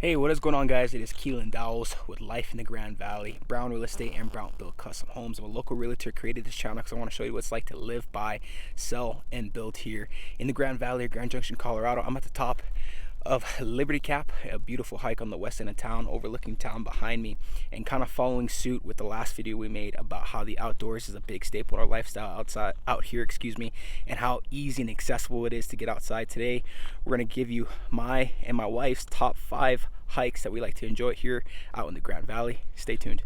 Hey, what is going on, guys? It is Keallan Dowells with Life in the Grand Valley, Brown Real Estate, and Brown Build Custom Homes. I'm a local realtor, created this channel because I want to show you what it's like to live, buy, sell, and build here in the Grand Valley, Grand Junction, Colorado. I'm at the top of Liberty Cap, a beautiful hike on the west end of town, overlooking town behind me, and kind of following suit with the last video we made about how the outdoors is a big staple in our lifestyle out here, and how easy and accessible it is to get outside. Today, we're going to give you my and my wife's top 5 hikes that we like to enjoy here out in the Grand Valley. Stay tuned.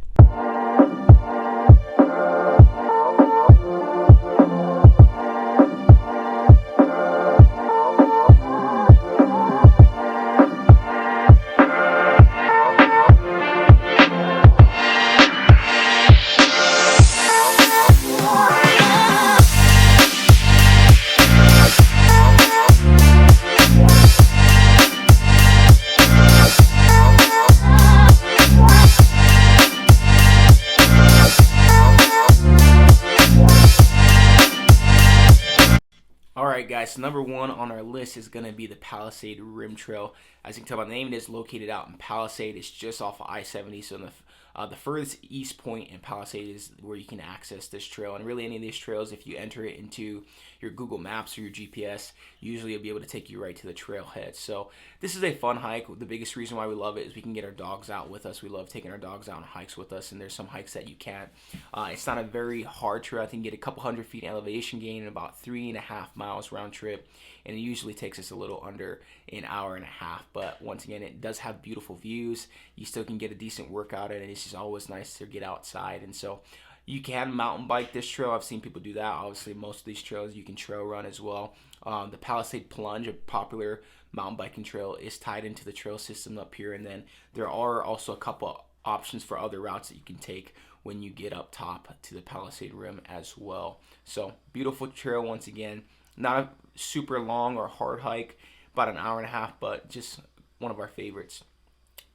Alright guys, so number 1 on our list is going to be the Palisade Rim Trail. As you can tell by the name, it is located out in Palisade. It's just off of I-70, so the furthest east point in Palisade is where you can access this trail. And really any of these trails, if you enter it into your Google Maps or your GPS, usually it'll be able to take you right to the trailhead. So this is a fun hike. The biggest reason why we love it is we can get our dogs out with us. We love taking our dogs out on hikes with us, and there's some hikes that you can't. It's not a very hard trail. I think you get a couple hundred feet elevation gain and about 3.5 miles round trip, and it usually takes us a little under an hour and a half. But once again, it does have beautiful views. You still can get a decent workout in it. It's just always nice to get outside. And so you can mountain bike this trail. I've seen people do that. Obviously, most of these trails you can trail run as well. The Palisade Plunge, a popular mountain biking trail, is tied into the trail system up here. And then there are also a couple options for other routes that you can take when you get up top to the Palisade Rim as well. So beautiful trail once again. Not a super long or hard hike, about an hour and a half, but just one of our favorites.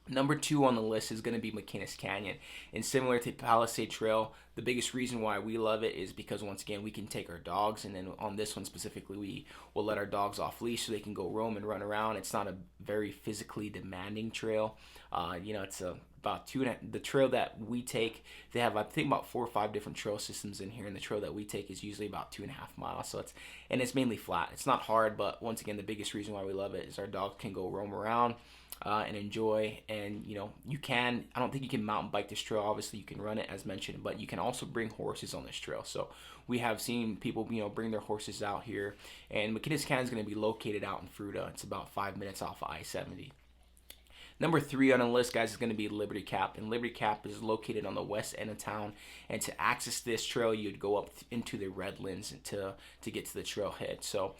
Number 2 on the list is going to be Micinnis Canyon. And similar to Palisade Trail, the biggest reason why we love it is because, once again, we can take our dogs. And then on this one specifically, we will let our dogs off leash so they can go roam and run around. It's not a very physically demanding trail. It's about the trail that we take. They have, I think, about 4 or 5 different trail systems in here. And the trail that we take is usually about 2.5 miles. So it's mainly flat. It's not hard, but once again, the biggest reason why we love it is our dogs can go roam around and enjoy. And I don't think you can mountain bike this trail. Obviously you can run it as mentioned, but you can also bring horses on this trail. So we have seen people bring their horses out here. And Micinnis Canyon is going to be located out in Fruita. It's about 5 minutes off of I-70. Number 3 on the list, guys, is going to be Liberty Cap. And Liberty Cap is located on the west end of town. And to access this trail, you'd go up into the Redlands to get to the trailhead. So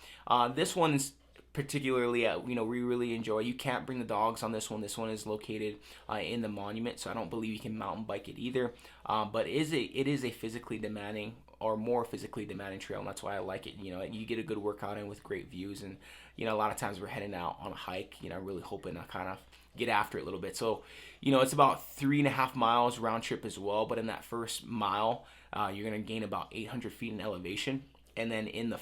this one's particularly, we really enjoy. You can't bring the dogs on this one. This one is located in the monument, so I don't believe you can mountain bike it either. But it is a physically demanding, or more physically demanding trail, and that's why I like it. You get a good workout in with great views, and a lot of times we're heading out on a hike, really hoping to kind of get after it a little bit. So it's about 3.5 miles round trip as well, but in that first mile you're going to gain about 800 feet in elevation. And then in the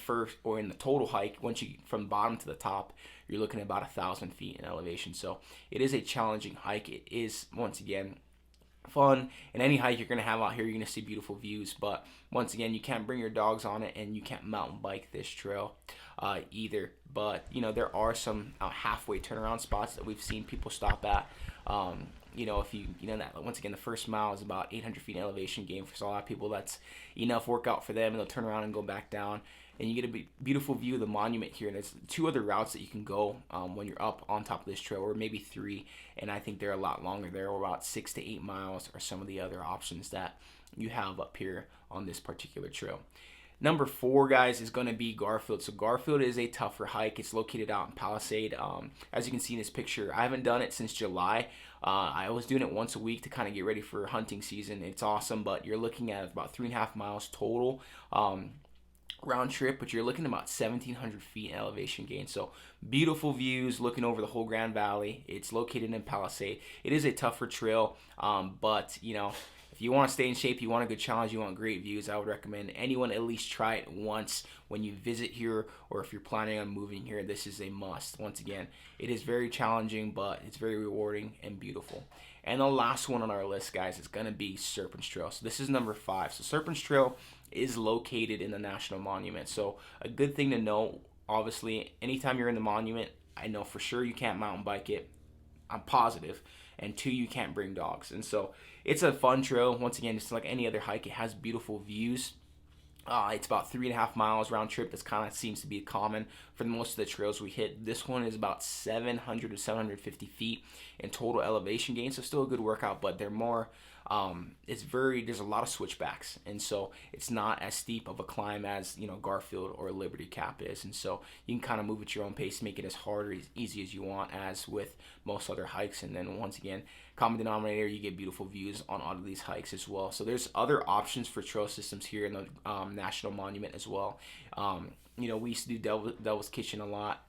total hike, once you from the bottom to the top, you're looking at about 1,000 feet in elevation. So it is a challenging hike. It is, once again, fun. And any hike you're going to have out here, you're going to see beautiful views. But once again, you can't bring your dogs on it, and you can't mountain bike this trail either. But there are some halfway turnaround spots that we've seen people stop at. If that, once again, the first mile is about 800 feet in elevation gain. For a lot of people, that's enough workout for them, and they'll turn around and go back down. And you get a beautiful view of the monument here. And there's 2 other routes that you can go when you're up on top of this trail, or maybe 3. And I think they're a lot longer. They're about 6 to 8 miles, or some of the other options that you have up here on this particular trail. Number 4, guys, is going to be Garfield. So Garfield is a tougher hike. It's located out in Palisade. As you can see in this picture, I haven't done it since July. I was doing it once a week to kind of get ready for hunting season. It's awesome, but you're looking at about 3.5 miles total round trip, but you're looking at about 1,700 feet in elevation gain. So beautiful views looking over the whole Grand Valley. It's located in Palisade. It is a tougher trail, but if if you want to stay in shape, you want a good challenge, you want great views, I would recommend anyone at least try it once when you visit here, or if you're planning on moving here, this is a must. Once again, it is very challenging, but it's very rewarding and beautiful. And the last one on our list, guys, is going to be Serpents Trail. So this is number 5. So Serpents Trail is located in the National Monument. So a good thing to know, obviously, anytime you're in the monument, I know for sure you can't mountain bike it. I'm positive. And 2, you can't bring dogs. And so it's a fun trail. Once again, it's like any other hike. It has beautiful views. It's about 3.5 miles round trip. This kind of seems to be common for most of the trails we hit. This one is about 700 to 750 feet in total elevation gain. So still a good workout, but they're more, there's a lot of switchbacks. And so it's not as steep of a climb as, Garfield or Liberty Cap is. And so you can kind of move at your own pace, make it as hard or as easy as you want as with most other hikes. And then once again, common denominator, you get beautiful views on all of these hikes as well. So there's other options for trail systems here in the National Monument as well. We used to do Devil's Kitchen a lot,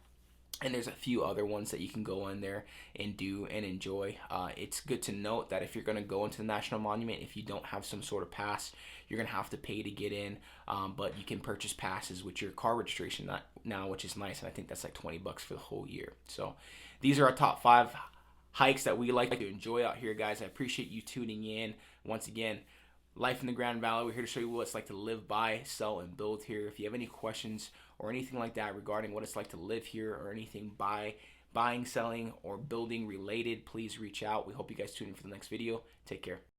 and there's a few other ones that you can go in there and do and enjoy. It's good to note that if you're going to go into the National Monument, if you don't have some sort of pass, you're going to have to pay to get in, but you can purchase passes with your car registration now, which is nice, and I think that's like $20 for the whole year. So these are our top 5 hikes that we like to enjoy out here, guys. I appreciate you tuning in. Once again, life in the Grand Valley, we're here to show you what it's like to live, buy, sell, and build here. If you have any questions or anything like that regarding what it's like to live here, or anything buying, selling, or building related, please reach out. We hope you guys tune in for the next video. Take care.